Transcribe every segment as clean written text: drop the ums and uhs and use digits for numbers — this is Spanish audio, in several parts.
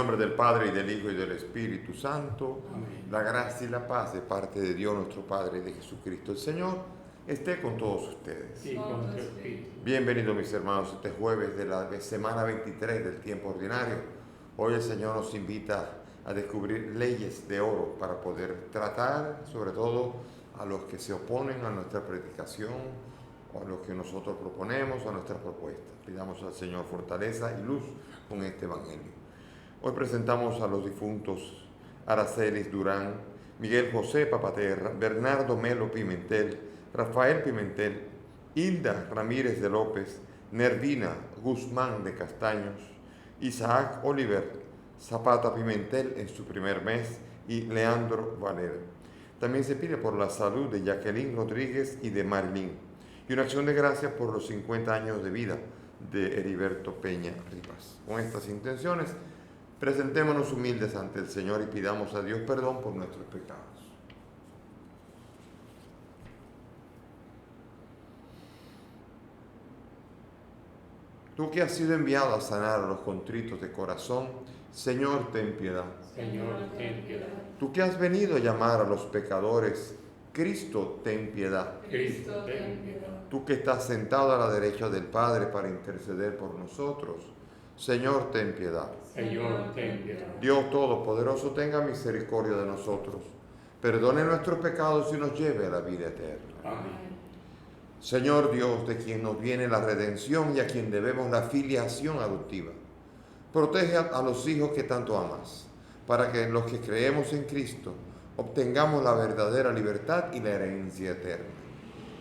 nombre del Padre, y del Hijo, y del Espíritu Santo. Amén. La gracia y la paz de parte de Dios nuestro Padre y de Jesucristo el Señor esté con todos ustedes. Y con tu espíritu. Bienvenidos mis hermanos, este jueves de la semana 23 del tiempo ordinario. Hoy el Señor nos invita a descubrir leyes de oro para poder tratar sobre todo a los que se oponen a nuestra predicación o a lo que nosotros proponemos, a nuestras propuestas. Pidamos al Señor fortaleza y luz con este Evangelio. Hoy presentamos a los difuntos Aracelis Durán, Miguel José Papaterra, Bernardo Melo Pimentel, Rafael Pimentel, Hilda Ramírez de López, Nerdina Guzmán de Castaños, Isaac Oliver Zapata Pimentel en su primer mes y Leandro Valera. También se pide por la salud de Jacqueline Rodríguez y de Marilyn, y una acción de gracias por los 50 años de vida de Heriberto Peña Rivas. Con estas intenciones, presentémonos humildes ante el Señor y pidamos a Dios perdón por nuestros pecados. Tú que has sido enviado a sanar a los contritos de corazón, Señor, ten piedad. Señor, ten piedad. Tú que has venido a llamar a los pecadores, Cristo, ten piedad. Cristo, ten piedad. Tú que estás sentado a la derecha del Padre para interceder por nosotros, Señor, ten piedad. Señor, ten piedad. Dios Todopoderoso, tenga misericordia de nosotros, perdone nuestros pecados y nos lleve a la vida eterna. Amén. Señor Dios, de quien nos viene la redención y a quien debemos la filiación adoptiva, protege a los hijos que tanto amas, para que los que creemos en Cristo obtengamos la verdadera libertad y la herencia eterna.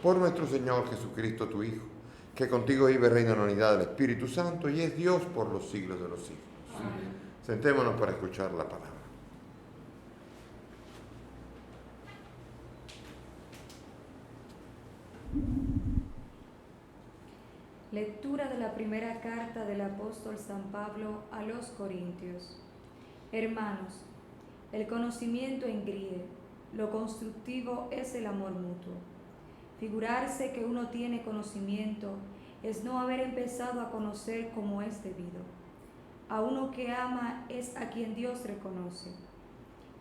Por nuestro Señor Jesucristo, tu Hijo, que contigo vive y reina en la unidad del Espíritu Santo y es Dios por los siglos de los siglos. Amén. Sentémonos para escuchar la palabra. Lectura de la primera carta del apóstol San Pablo a los Corintios. Hermanos, el conocimiento engríe, lo constructivo es el amor mutuo. Figurarse que uno tiene conocimiento es no haber empezado a conocer como es debido. A uno que ama es a quien Dios reconoce.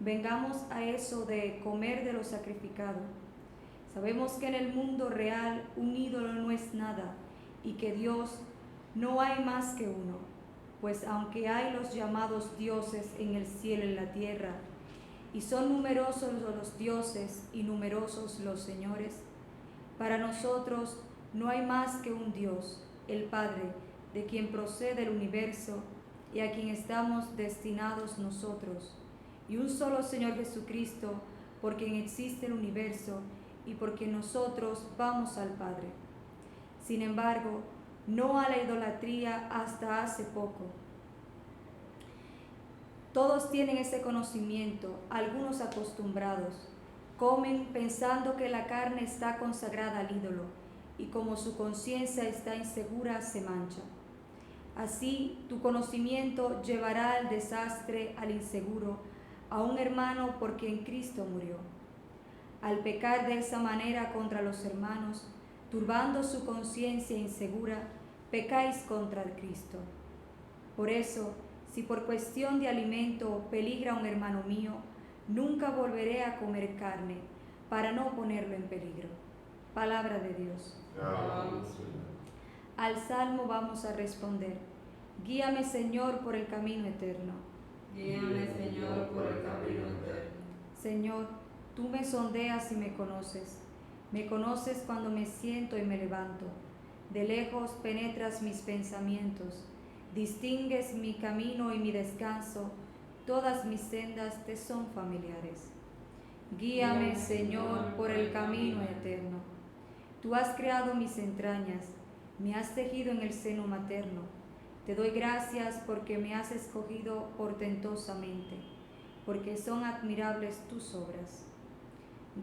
Vengamos a eso de comer de lo sacrificado. Sabemos que en el mundo real un ídolo no es nada y que Dios no hay más que uno, pues aunque hay los llamados dioses en el cielo y en la tierra, y son numerosos los dioses y numerosos los señores, para nosotros no hay más que un Dios, el Padre, de quien procede el universo y a quien estamos destinados nosotros, y un solo Señor Jesucristo, por quien existe el universo y por quien nosotros vamos al Padre. Sin embargo, no a la idolatría hasta hace poco. Todos tienen ese conocimiento, algunos acostumbrados. Comen pensando que la carne está consagrada al ídolo, y como su conciencia está insegura, se mancha. Así, tu conocimiento llevará al desastre, al inseguro, a un hermano por quien Cristo murió. Al pecar de esa manera contra los hermanos, turbando su conciencia insegura, pecáis contra el Cristo. Por eso, si por cuestión de alimento peligra un hermano mío, nunca volveré a comer carne, para no ponerlo en peligro. Palabra de Dios. Al Salmo vamos a responder: Guíame, Señor, por el camino eterno. Guíame, Señor, por el camino eterno. Señor, tú me sondeas y me conoces. Me conoces cuando me siento y me levanto. De lejos penetras mis pensamientos. Distingues mi camino y mi descanso. Todas mis sendas te son familiares. Guíame, Señor, por el camino eterno. Tú has creado mis entrañas, me has tejido en el seno materno. Te doy gracias porque me has escogido portentosamente, porque son admirables tus obras.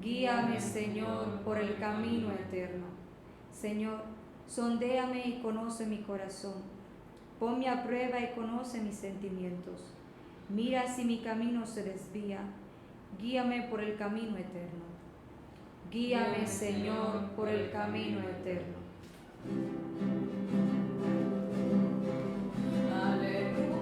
Guíame, Señor, por el camino eterno. Señor, sondéame y conoce mi corazón. Ponme a prueba y conoce mis sentimientos. Mira si mi camino se desvía. Guíame por el camino eterno. Guíame, Señor, por el camino eterno. Aleluya.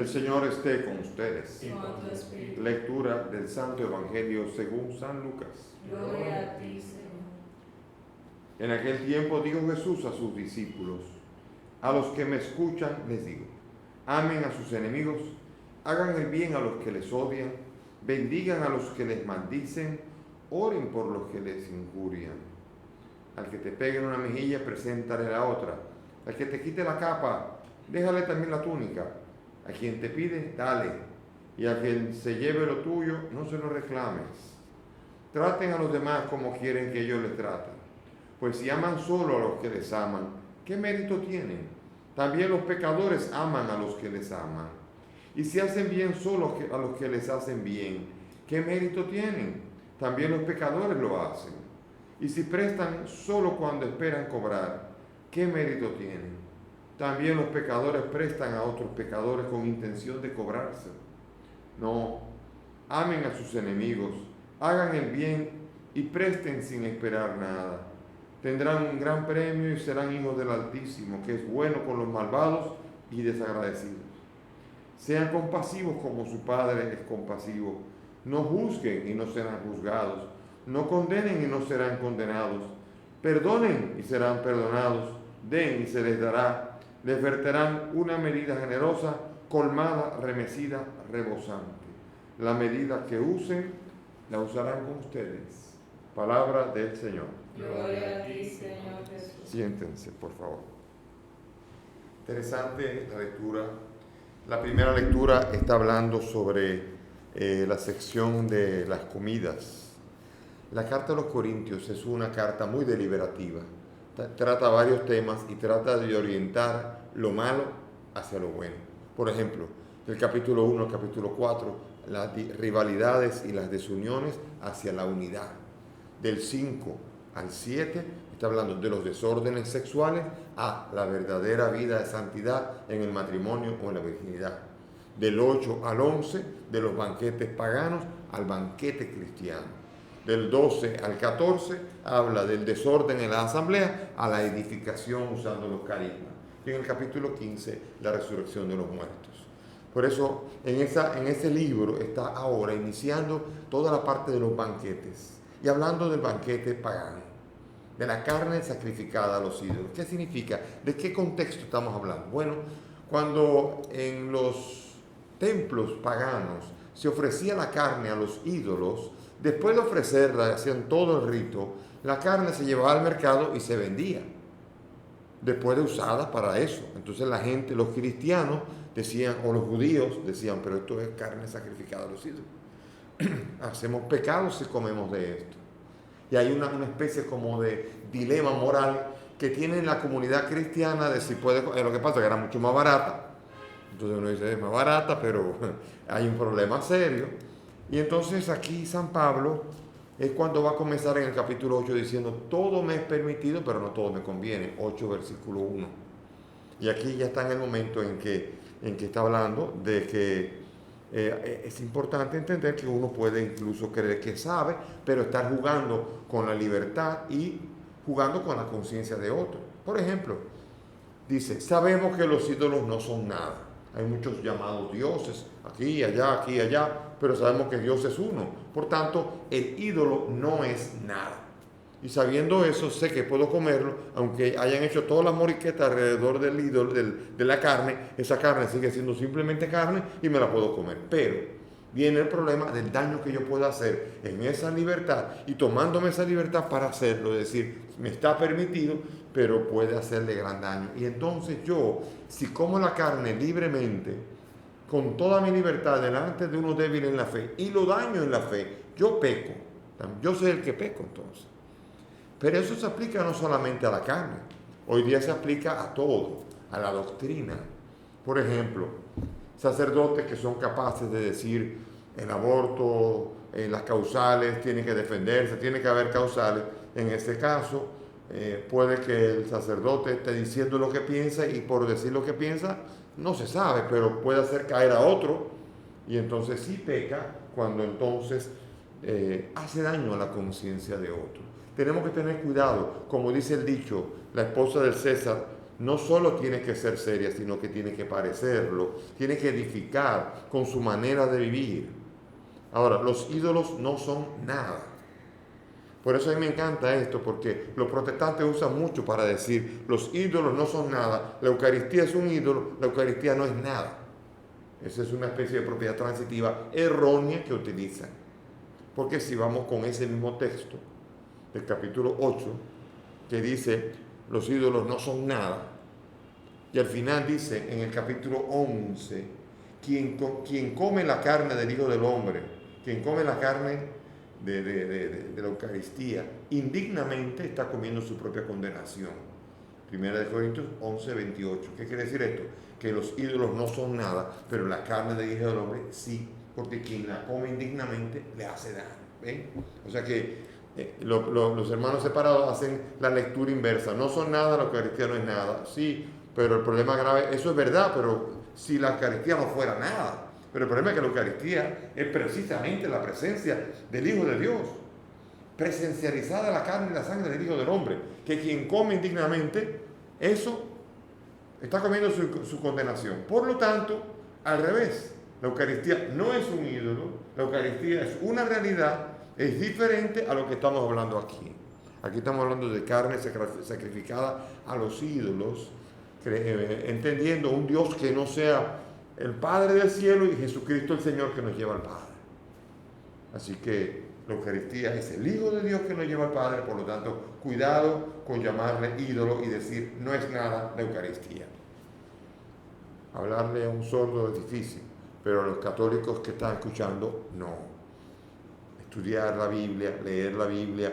El Señor esté con ustedes. y Con tu espíritu. Lectura del Santo Evangelio según San Lucas. Gloria a ti, Señor. En aquel tiempo dijo Jesús a sus discípulos: a los que me escuchan les digo, amen a sus enemigos, hagan el bien a los que les odian, bendigan a los que les maldicen, oren por los que les injurian. Al que te pegue en una mejilla, preséntale la otra. Al que te quite la capa, déjale también la túnica. A quien te pide, dale. Y a quien se lleve lo tuyo, no se lo reclames. Traten a los demás como quieren que ellos les traten. Pues si aman solo a los que les aman, ¿qué mérito tienen? También los pecadores aman a los que les aman. Y si hacen bien solo a los que les hacen bien, ¿qué mérito tienen? También los pecadores lo hacen. Y si prestan solo cuando esperan cobrar, ¿qué mérito tienen? También los pecadores prestan a otros pecadores con intención de cobrarse. No, amen a sus enemigos, hagan el bien y presten sin esperar nada. Tendrán un gran premio y serán hijos del Altísimo, que es bueno con los malvados y desagradecidos. Sean compasivos como su Padre es compasivo. No juzguen y no serán juzgados. No condenen y no serán condenados. Perdonen y serán perdonados. Den y se les dará. Les verterán una medida generosa, colmada, remecida, rebosante. La medida que usen, la usarán con ustedes. Palabra del Señor. Gloria a ti, Señor Jesús. Siéntense, por favor. Interesante la lectura. La primera lectura está hablando sobre la sección de las comidas. La carta a los Corintios es una carta muy deliberativa. Trata varios temas y trata de orientar lo malo hacia lo bueno. Por ejemplo, del capítulo 1 al capítulo 4, las rivalidades y las desuniones hacia la unidad. Del 5 al 7 está hablando de los desórdenes sexuales a la verdadera vida de santidad en el matrimonio o en la virginidad. Del 8 al 11, de los banquetes paganos al banquete cristiano. Del 12 al 14 habla del desorden en la asamblea a la edificación usando los carismas. Y en el capítulo 15, la resurrección de los muertos. Por eso, en ese libro está ahora iniciando toda la parte de los banquetes y hablando del banquete pagano, de la carne sacrificada a los ídolos. ¿Qué significa? ¿De qué contexto estamos hablando? Bueno, cuando en los templos paganos se ofrecía la carne a los ídolos, después de ofrecerla, hacían todo el rito, la carne se llevaba al mercado y se vendía, después de usada para eso. Entonces la gente, los cristianos decían, o los judíos decían, pero esto es carne sacrificada a los ídolos. Hacemos pecados si comemos de esto. Y hay una especie como de dilema moral que tiene la comunidad cristiana de si puede, lo que pasa es que era mucho más barata. Entonces uno dice, es más barata, pero hay un problema serio. Y entonces aquí San Pablo es cuando va a comenzar en el capítulo 8 diciendo, todo me es permitido, pero no todo me conviene. 8 versículo 1. Y aquí ya está en el momento en que está hablando de que es importante entender que uno puede incluso creer que sabe, pero estar jugando con la libertad y jugando con la conciencia de otro. Por ejemplo, dice, sabemos que los ídolos no son nada. Hay muchos llamados dioses, aquí, allá, pero sabemos que Dios es uno. Por tanto, el ídolo no es nada. Y sabiendo eso, sé que puedo comerlo, aunque hayan hecho toda la moriqueta alrededor del ídolo, de la carne, esa carne sigue siendo simplemente carne y me la puedo comer. Pero viene el problema del daño que yo puedo hacer en esa libertad y tomándome esa libertad para hacerlo, es decir, me está permitido, pero puede hacerle gran daño. Y entonces yo, si como la carne libremente, con toda mi libertad delante de uno débil en la fe y lo daño en la fe, yo peco. Yo soy el que peco entonces. Pero eso se aplica no solamente a la carne, hoy día se aplica a todo, a la doctrina. Por ejemplo, sacerdotes que son capaces de decir el aborto, las causales, tienen que defenderse, tiene que haber causales. En este caso, puede que el sacerdote esté diciendo lo que piensa y por decir lo que piensa no se sabe, pero puede hacer caer a otro y entonces sí peca cuando entonces hace daño a la conciencia de otro. Tenemos que tener cuidado, como dice el dicho, la esposa del César no solo tiene que ser seria, sino que tiene que parecerlo, tiene que edificar con su manera de vivir. Ahora, los ídolos no son nada. Por eso a mí me encanta esto, porque los protestantes usan mucho para decir, los ídolos no son nada, la Eucaristía es un ídolo, la Eucaristía no es nada. Esa es una especie de propiedad transitiva errónea que utilizan. Porque si vamos con ese mismo texto del capítulo 8, que dice, los ídolos no son nada, y al final dice en el capítulo 11, quien come la carne del Hijo del Hombre, quien come la carne de la Eucaristía, indignamente está comiendo su propia condenación. Primera de Corintios 11, 28. ¿Qué quiere decir esto? Que los ídolos no son nada, pero la carne del Hijo del Hombre sí, porque quien la come indignamente le hace daño. ¿Ven? O sea que los hermanos separados hacen la lectura inversa. No son nada, la Eucaristía no es nada. Sí, pero el problema grave, eso es verdad, pero si la Eucaristía no fuera nada. Pero el problema es que la Eucaristía es precisamente la presencia del Hijo de Dios, presencializada la carne y la sangre del Hijo del Hombre, que quien come indignamente, eso está comiendo su condenación. Por lo tanto, al revés, la Eucaristía no es un ídolo, la Eucaristía es una realidad, es diferente a lo que estamos hablando aquí. Aquí estamos hablando de carne sacrificada a los ídolos, entendiendo un Dios que no sea el Padre del cielo y Jesucristo el Señor que nos lleva al Padre. Así que la Eucaristía es el Hijo de Dios que nos lleva al Padre, por lo tanto, cuidado con llamarle ídolo y decir no es nada la Eucaristía. Hablarle a un sordo es difícil, pero a los católicos que están escuchando, no. Estudiar la Biblia, leer la Biblia,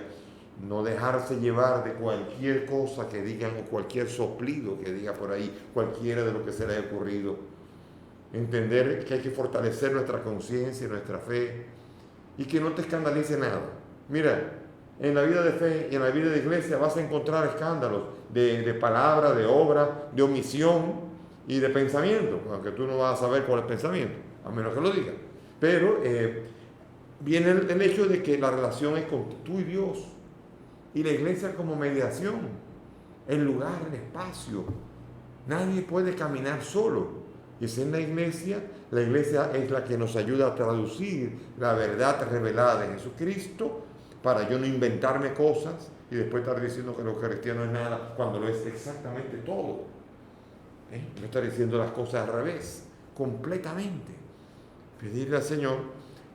no dejarse llevar de cualquier cosa que digan o cualquier soplido que diga por ahí, cualquiera de lo que se le haya ocurrido. Entender que hay que fortalecer nuestra conciencia y nuestra fe y que no te escandalice nada. Mira, en la vida de fe y en la vida de iglesia vas a encontrar escándalos de palabra, de obra, de omisión y de pensamiento, aunque tú no vas a saber cuál es el pensamiento, a menos que lo digas. Pero viene el hecho de que la relación es con tú y Dios y la iglesia como mediación, el lugar, el espacio. Nadie puede caminar solo. Y es en la iglesia es la que nos ayuda a traducir la verdad revelada de Jesucristo para yo no inventarme cosas y después estar diciendo que la Eucaristía no es nada cuando lo es exactamente todo. No estar diciendo las cosas al revés, completamente. Pedirle al Señor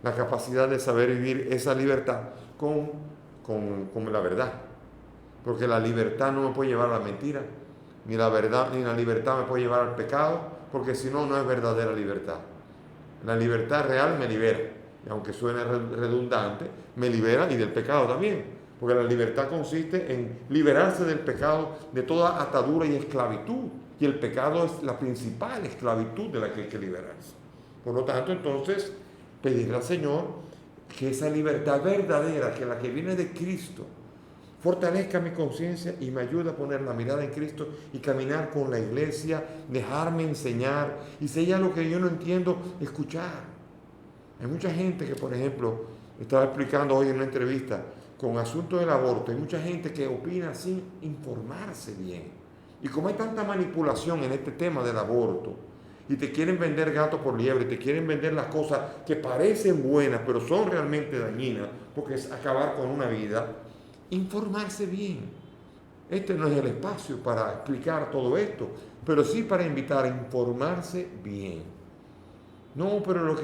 la capacidad de saber vivir esa libertad con la verdad. Porque la libertad no me puede llevar a la mentira, ni la verdad ni la libertad me puede llevar al pecado, porque si no, no es verdadera libertad. La libertad real me libera, y aunque suene redundante, me libera y del pecado también, porque la libertad consiste en liberarse del pecado, de toda atadura y esclavitud, y el pecado es la principal esclavitud de la que hay que liberarse. Por lo tanto, entonces, pedirle al Señor que esa libertad verdadera, que la que viene de Cristo, fortalezca mi conciencia y me ayude a poner la mirada en Cristo y caminar con la iglesia, dejarme enseñar y si hay algo que yo no entiendo, escuchar. Hay mucha gente que, por ejemplo, estaba explicando hoy en una entrevista con asuntos del aborto, hay mucha gente que opina sin informarse bien. Y como hay tanta manipulación en este tema del aborto, y te quieren vender gato por liebre, te quieren vender las cosas que parecen buenas, pero son realmente dañinas, porque es acabar con una vida, informarse bien. Este no es el espacio para explicar todo esto, pero sí para invitar a informarse bien. No, pero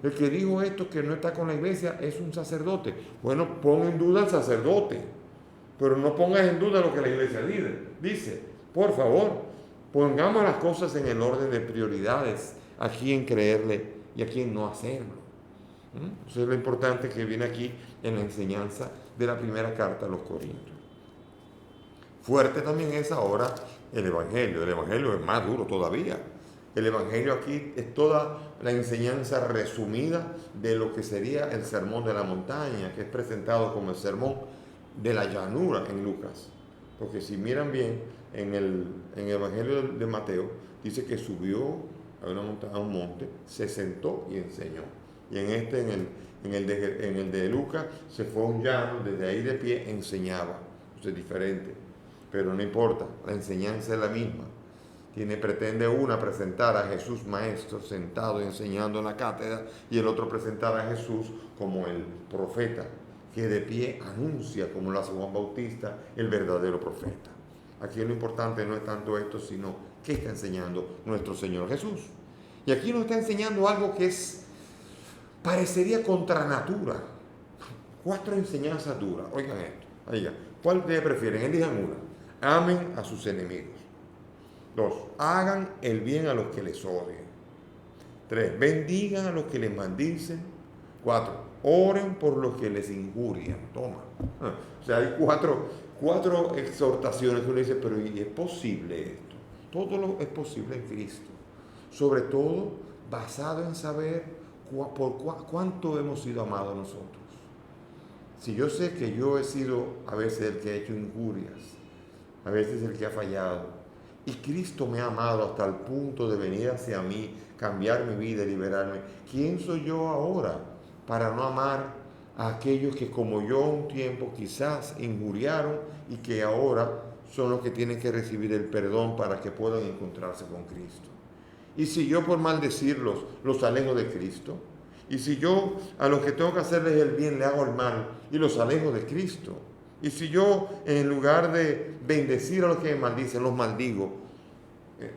el que dijo esto que no está con la iglesia es un sacerdote. Bueno, pon en duda al sacerdote, pero no pongas en duda lo que la iglesia dice. Por favor, pongamos las cosas en el orden de prioridades, a quién creerle y a quién no hacerlo. Eso es lo importante que viene aquí en la enseñanza de la primera carta a los Corintios. Fuerte también es ahora el Evangelio. El Evangelio es más duro todavía. El Evangelio aquí es toda la enseñanza resumida de lo que sería el sermón de la montaña, que es presentado como el sermón de la llanura en Lucas. Porque si miran bien, en el Evangelio de Mateo, dice que subió a un monte, se sentó y enseñó. Y en el de Lucas, se fue a un llano, desde ahí de pie enseñaba. Eso es diferente. pero no importa, la enseñanza es la misma. Pretende una presentar a Jesús maestro sentado enseñando en la cátedra, y el otro presentar a Jesús como el profeta que de pie anuncia, como lo hace Juan Bautista, el verdadero profeta. Aquí lo importante no es tanto esto, sino qué está enseñando nuestro Señor Jesús. Y aquí nos está enseñando algo que parecería contra natura. 4 enseñanzas duras. Oigan esto. Oigan, ¿cuál ustedes prefieren? Elijan una. Amen a sus enemigos. 2. Hagan el bien a los que les odian. 3. Bendigan a los que les maldicen. 4. Oren por los que les injurian. Toma. O sea, hay cuatro exhortaciones que uno dice, pero ¿y es posible esto? Todo es posible en Cristo. Sobre todo basado en saber cuánto hemos sido amados nosotros. Si yo sé que yo he sido a veces el que ha hecho injurias, a veces el que ha fallado, y Cristo me ha amado hasta el punto de venir hacia mí, cambiar mi vida y liberarme, ¿quién soy yo ahora para no amar a aquellos que como yo un tiempo quizás injuriaron y que ahora son los que tienen que recibir el perdón para que puedan encontrarse con Cristo? Y si yo por maldecirlos los alejo de Cristo, y si yo a los que tengo que hacerles el bien le hago el mal y los alejo de Cristo, y si yo en lugar de bendecir a los que me maldicen los maldigo,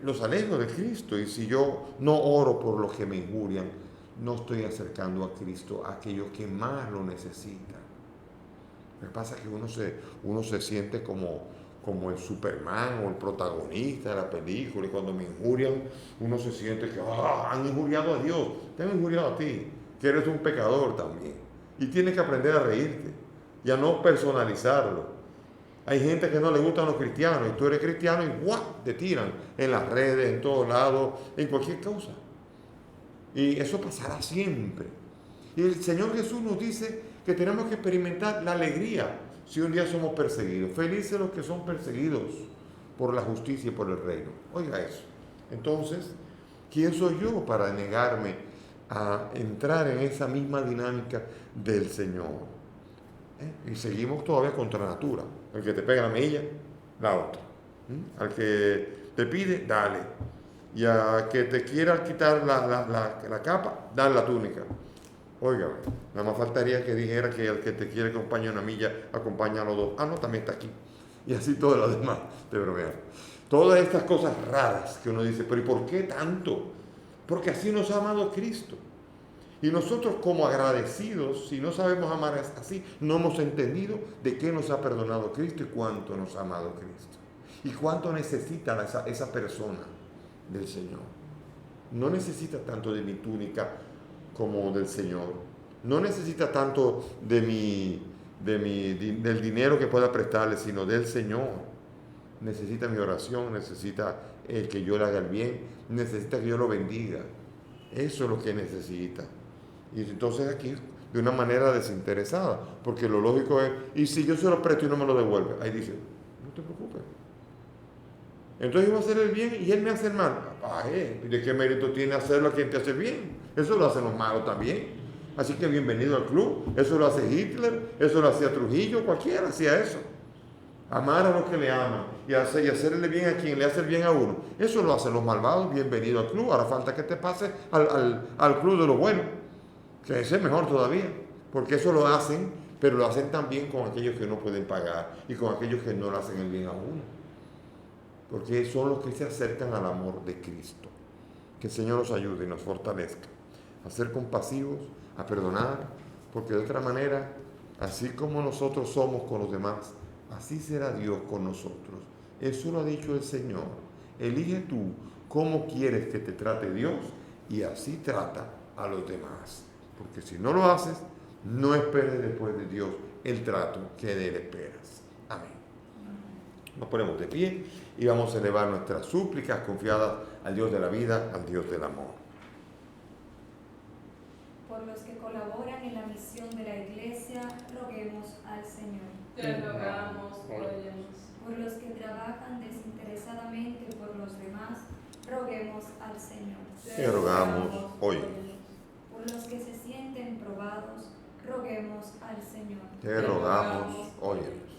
los alejo de Cristo, y si yo no oro por los que me injurian, no estoy acercando a Cristo a aquellos que más lo necesitan. Lo que pasa es que uno se siente como el Superman o el protagonista de la película, y cuando me injurian, uno se siente que han injuriado a Dios, te han injuriado a ti, que eres un pecador también. Y tienes que aprender a reírte y a no personalizarlo. Hay gente que no le gustan los cristianos, y tú eres cristiano y ¡guau!, te tiran en las redes, en todos lados, en cualquier causa. Y eso pasará siempre. Y el Señor Jesús nos dice que tenemos que experimentar la alegría si un día somos perseguidos. Felices los que son perseguidos por la justicia y por el reino. Oiga eso. Entonces, ¿quién soy yo para negarme a entrar en esa misma dinámica del Señor? Y seguimos todavía contra natura. El que te pega la milla, la otra. Al que te pide, dale. Y a que te quiera quitar la capa, dale la túnica. Oiga, nada más faltaría que dijera que el que te quiere acompañar una milla, acompaña a los 2. Ah, no, también está aquí. Y así todo lo demás, te bromean. Todas estas cosas raras que uno dice, pero ¿y por qué tanto? Porque así nos ha amado Cristo. Y nosotros como agradecidos, si no sabemos amar así, no hemos entendido de qué nos ha perdonado Cristo y cuánto nos ha amado Cristo. Y cuánto necesita esa persona del Señor. No necesita tanto de mi túnica como del Señor. No necesita tanto del dinero que pueda prestarle, sino del Señor. Necesita mi oración, necesita que yo le haga el bien, necesita que yo lo bendiga. Eso es lo que necesita. Y entonces aquí, de una manera desinteresada, porque lo lógico es, y si yo se lo presto y no me lo devuelve, ahí dice, no te preocupes. Entonces yo voy a hacer el bien y él me hace el mal. ¿De qué mérito tiene hacerlo a quien te hace bien? Eso lo hacen los malos también. Así que bienvenido al club. Eso lo hace Hitler, eso lo hacía Trujillo, cualquiera hacía eso. Amar a los que le aman y hacerle bien a quien le hace el bien a uno. Eso lo hacen los malvados. Bienvenido al club. Ahora falta que te pase al club de los buenos, que ese es mejor todavía, porque eso lo hacen, pero lo hacen también con aquellos que no pueden pagar y con aquellos que no le hacen el bien a uno, porque son los que se acercan al amor de Cristo. Que el Señor nos ayude y nos fortalezca a ser compasivos, a perdonar, porque de otra manera, así como nosotros somos con los demás, así será Dios con nosotros. Eso lo ha dicho el Señor. Elige tú cómo quieres que te trate Dios y así trata a los demás. Porque si no lo haces, no esperes después de Dios el trato que de Él esperas. Amén. Nos ponemos de pie y vamos a elevar nuestras súplicas confiadas al Dios de la vida, al Dios del amor. Por los que colaboran en la misión de la Iglesia, roguemos al Señor. Te rogamos, óyenos. Por los que trabajan desinteresadamente por los demás, roguemos al Señor. Te rogamos, óyenos. Por los que se sienten probados, roguemos al Señor. Te rogamos, óyenos.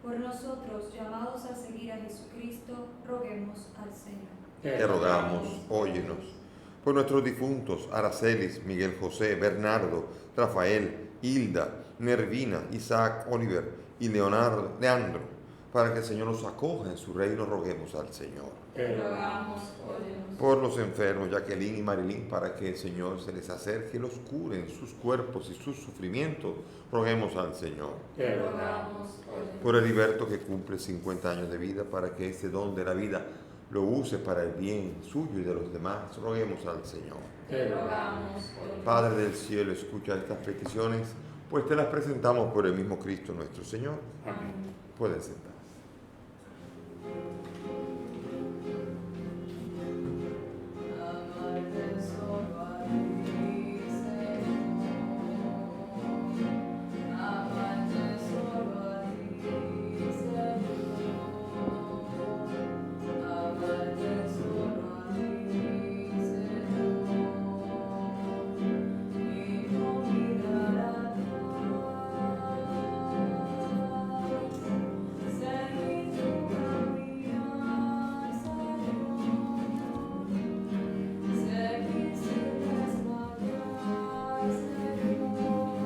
Por nosotros, llamados a seguir a Jesucristo, roguemos al Señor. Te rogamos, óyenos. Por nuestros difuntos, Aracelis, Miguel José, Bernardo, Rafael, Hilda, Nervina, Isaac, Oliver y Leandro, para que el Señor nos acoja en su reino, roguemos al Señor. Te rogamos, óyenos. Por los enfermos, Jacqueline y Marilyn, para que el Señor se les acerque y los cure en sus cuerpos y sus sufrimientos, roguemos al Señor. Te rogamos, óyenos. Por Heriberto, que cumple 50 años de vida, para que este don de la vida lo use para el bien suyo y de los demás, roguemos al Señor. Te rogamos, óyenos. Padre del cielo, escucha estas peticiones, pues te las presentamos por el mismo Cristo nuestro Señor. Amén. Pueden sentarse. Amarte solo a ti, Señor. Amarte solo a ti, Señor. Amarte solo a ti, Señor. Y no mirar atrás. Seguir tu caminar, Señor. Seguir sin desmayar, Señor.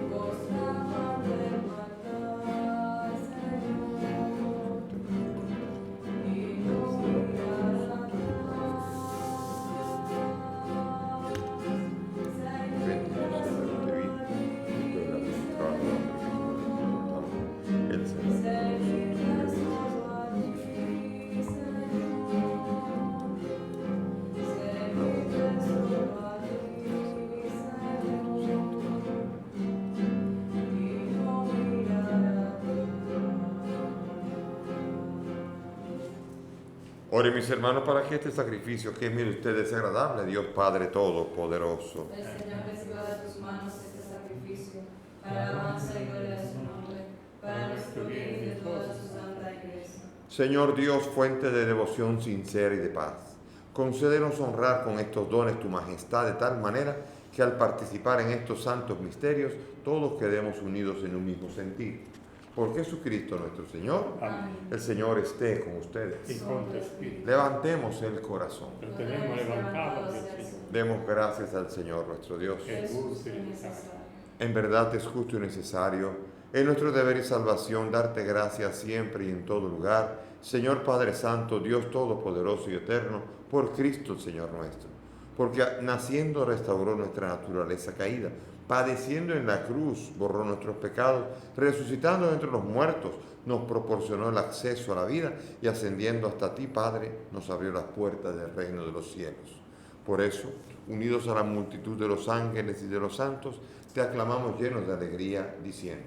Gozar de matar, Señor. Y no mirar atrás. Seguir solo a ti, El Señor. seguir solo a ti, Señor. Seguir solo a ti, Señor. Y no mirar atrás. Oren mis hermanos para que este sacrificio que es mío de ustedes sea agradable a Dios Padre Todopoderoso. El Señor reciba de tus manos este sacrificio, para alabanza y gloria de su nombre, para nuestro bien y de toda su santa iglesia. Señor Dios, fuente de devoción sincera y de paz, concédenos honrar con estos dones tu majestad de tal manera que al participar en estos santos misterios todos quedemos unidos en un mismo sentir. Por Jesucristo nuestro Señor, Amén. el Señor esté con ustedes. Y con tu espíritu. Levantemos el corazón. Lo tenemos levantado hacia el Señor. Demos gracias al Señor nuestro Dios. Es justo y necesario. En verdad es justo y necesario, es nuestro deber y salvación darte gracias siempre y en todo lugar, Señor Padre Santo, Dios Todopoderoso y Eterno, por Cristo el Señor nuestro. Porque naciendo restauró nuestra naturaleza caída, padeciendo en la cruz borró nuestros pecados, resucitando entre los muertos, nos proporcionó el acceso a la vida y ascendiendo hasta ti, Padre, nos abrió las puertas del reino de los cielos. Por eso, unidos a la multitud de los ángeles y de los santos, te aclamamos llenos de alegría, diciendo: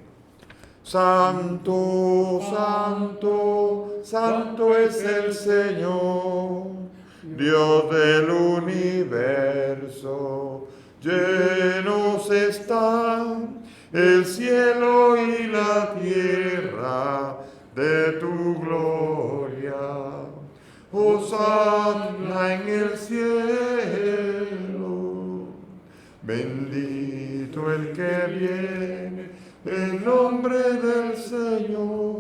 Santo, Santo, Santo es el Señor, Dios del universo. Llenos están el cielo y la tierra de tu gloria. Hosana en el cielo. Bendito el que viene en nombre del Señor.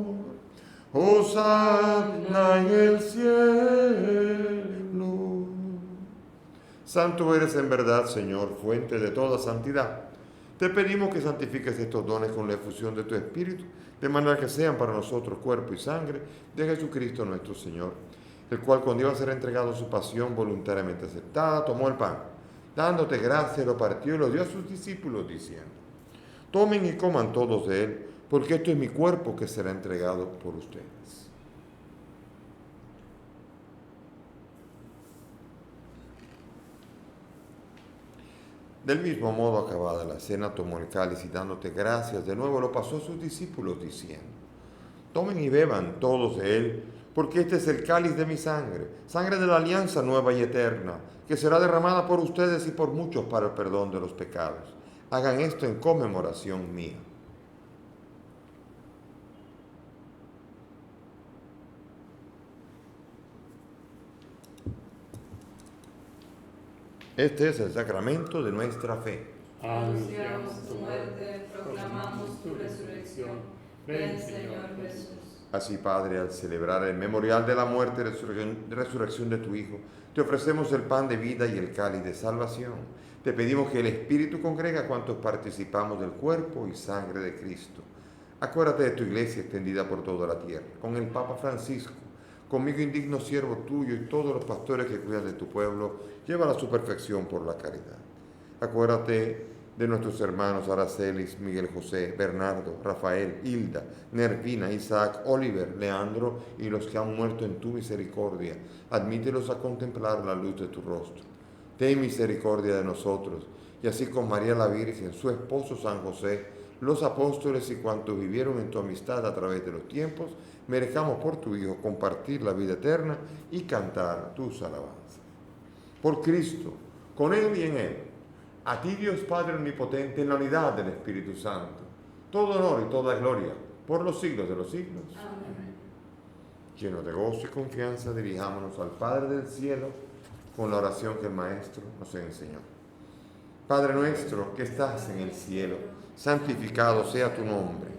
Hosana en el cielo. Santo eres en verdad, Señor, fuente de toda santidad. Te pedimos que santifiques estos dones con la efusión de tu Espíritu, de manera que sean para nosotros cuerpo y sangre de Jesucristo nuestro Señor, el cual cuando iba a ser entregado a su pasión voluntariamente aceptada, tomó el pan, dándote gracias, lo partió y lo dio a sus discípulos, diciendo: Tomen y coman todos de él, porque esto es mi cuerpo que será entregado por ustedes. Del mismo modo, acabada la cena, tomó el cáliz y dándote gracias, de nuevo lo pasó a sus discípulos, diciendo: Tomen y beban todos de él, porque este es el cáliz de mi sangre, sangre de la alianza nueva y eterna, que será derramada por ustedes y por muchos para el perdón de los pecados. Hagan esto en conmemoración mía. Este es el sacramento de nuestra fe. Anunciamos tu muerte, proclamamos tu resurrección. Ven, Señor Jesús. Así, Padre, al celebrar el memorial de la muerte y resurrección de tu Hijo, te ofrecemos el pan de vida y el cáliz de salvación. Te pedimos que el Espíritu congregue a cuantos participamos del cuerpo y sangre de Cristo. Acuérdate de tu iglesia extendida por toda la tierra, con el Papa Francisco, conmigo indigno siervo tuyo y todos los pastores que cuidan de tu pueblo, llévala a su perfección por la caridad. Acuérdate de nuestros hermanos Aracelis, Miguel José, Bernardo, Rafael, Hilda, Nervina, Isaac, Oliver, Leandro y los que han muerto en tu misericordia. Admítelos a contemplar la luz de tu rostro. Ten misericordia de nosotros, y así con María la Virgen, su esposo San José, los apóstoles y cuantos vivieron en tu amistad a través de los tiempos, merezcamos por tu Hijo compartir la vida eterna y cantar tus alabanzas. Por Cristo, con Él y en Él, a ti, Dios Padre Omnipotente, en la unidad del Espíritu Santo, todo honor y toda gloria por los siglos de los siglos. Amén. Llenos de gozo y confianza, dirijámonos al Padre del cielo con la oración que el Maestro nos enseñó. Padre nuestro que estás en el cielo, santificado sea tu nombre.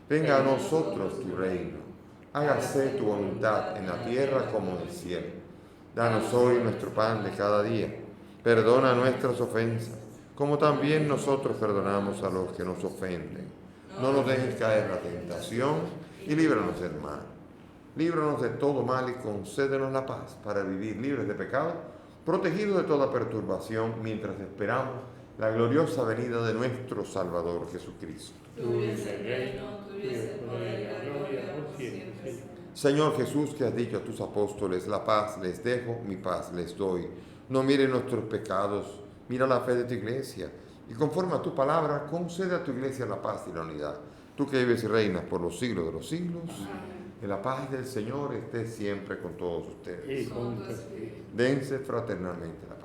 Venga a nosotros tu reino. Hágase tu voluntad en la tierra como en el cielo. Danos hoy nuestro pan de cada día. Perdona nuestras ofensas, como también nosotros perdonamos a los que nos ofenden. No nos dejes caer en la tentación y líbranos del mal. Líbranos de todo mal y concédenos la paz para vivir libres de pecado, protegidos de toda perturbación, mientras esperamos la gloriosa venida de nuestro Salvador Jesucristo. Tuyo es el reino, tuyo es el poder y la gloria por siempre, Señor. Señor Jesús, que has dicho a tus apóstoles, la paz les dejo, mi paz les doy. No miren nuestros pecados, mira la fe de tu iglesia, y conforme a tu palabra, concede a tu iglesia la paz y la unidad. Tú que vives y reinas por los siglos de los siglos, que la paz del Señor esté siempre con todos ustedes. Y con tu espíritu. Dense fraternalmente la paz.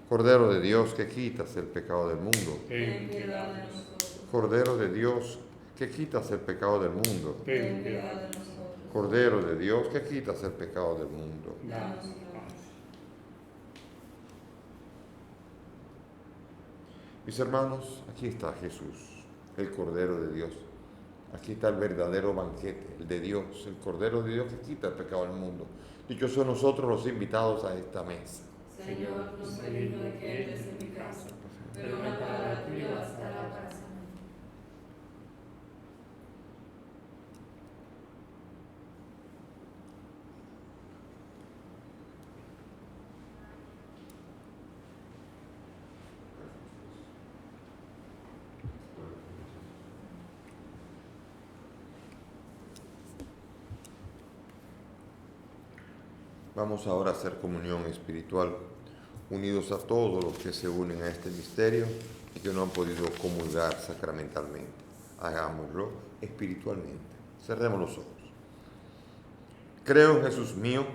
Cordero de Dios, que quitas el pecado del mundo. Ten piedad de nosotros. Cordero de Dios, que quitas el pecado del mundo. Ten piedad de nosotros. Cordero de Dios, que quitas el pecado del mundo. Danos paz. Mis hermanos, aquí está Jesús, el Cordero de Dios. Aquí está el verdadero banquete, el de Dios, el Cordero de Dios que quita el pecado del mundo. Dichosos son nosotros los invitados a esta mesa. Señor, no soy digno de que entres en mi casa, pero una palabra tuya bastará para sanar. Vamos ahora a hacer comunión espiritual, unidos a todos los que se unen a este misterio y que no han podido comulgar sacramentalmente. Hagámoslo espiritualmente. Cerremos los ojos. Creo, Jesús mío,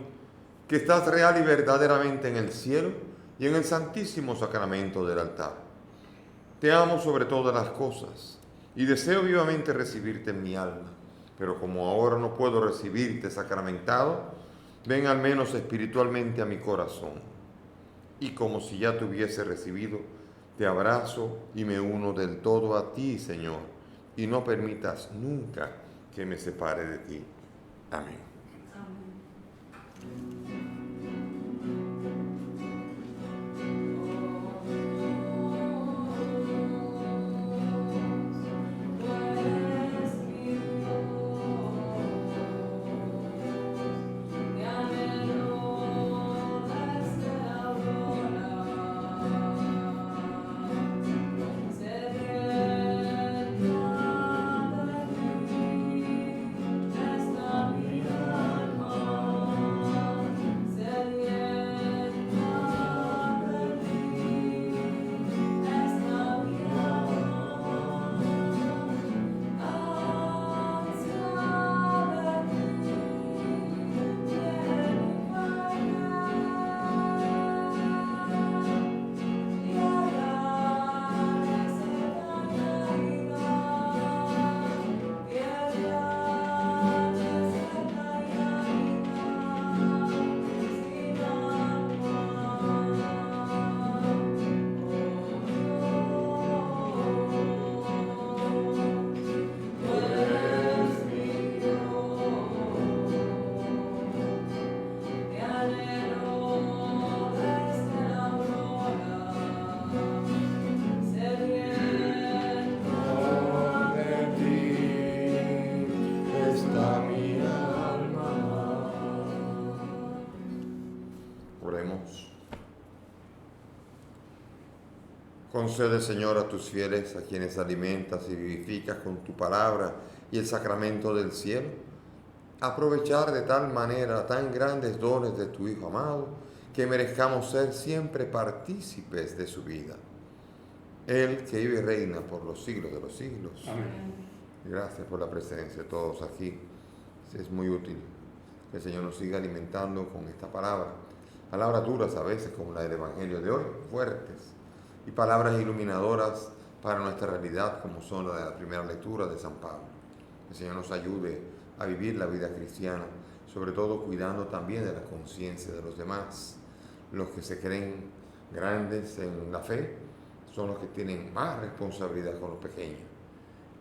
que estás real y verdaderamente en el cielo y en el santísimo sacramento del altar. Te amo sobre todas las cosas y deseo vivamente recibirte en mi alma, pero como ahora no puedo recibirte sacramentado, ven al menos espiritualmente a mi corazón, y como si ya te hubiese recibido, te abrazo y me uno del todo a ti, Señor, y no permitas nunca que me separe de ti. Amén. Esta vida Concede, Señor, a tus fieles, a quienes alimentas y vivificas con tu palabra y el sacramento del cielo, aprovechar de tal manera tan grandes dones de tu Hijo amado, que merezcamos ser siempre partícipes de su vida. Él que vive y reina por los siglos de los siglos. Amén. Gracias por la presencia de todos aquí. Es muy útil que el Señor nos siga alimentando con esta palabra. Palabras duras a veces, como la del Evangelio de hoy, fuertes, y palabras iluminadoras para nuestra realidad, como son la de la primera lectura de San Pablo. Que el Señor nos ayude a vivir la vida cristiana, sobre todo cuidando también de la conciencia de los demás. Los que se creen grandes en la fe son los que tienen más responsabilidad con los pequeños.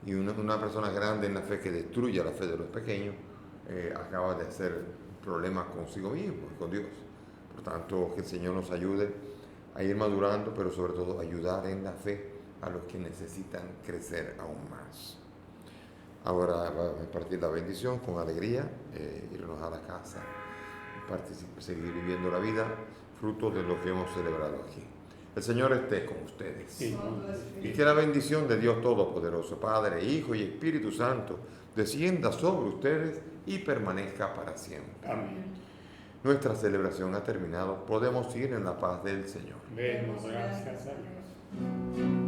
Y una persona grande en la fe que destruye la fe de los pequeños acaba de hacer problemas consigo mismo y con Dios. Por tanto, que el Señor nos ayude a ir madurando, pero sobre todo ayudar en la fe a los que necesitan crecer aún más. Ahora va a partir la bendición con alegría, irnos a la casa, seguir viviendo la vida, fruto de lo que hemos celebrado aquí. El Señor esté con ustedes. Sí. Y que la bendición de Dios Todopoderoso, Padre, Hijo y Espíritu Santo, descienda sobre ustedes y permanezca para siempre. Amén. Nuestra celebración ha terminado. Podemos ir en la paz del Señor. Demos gracias a Dios.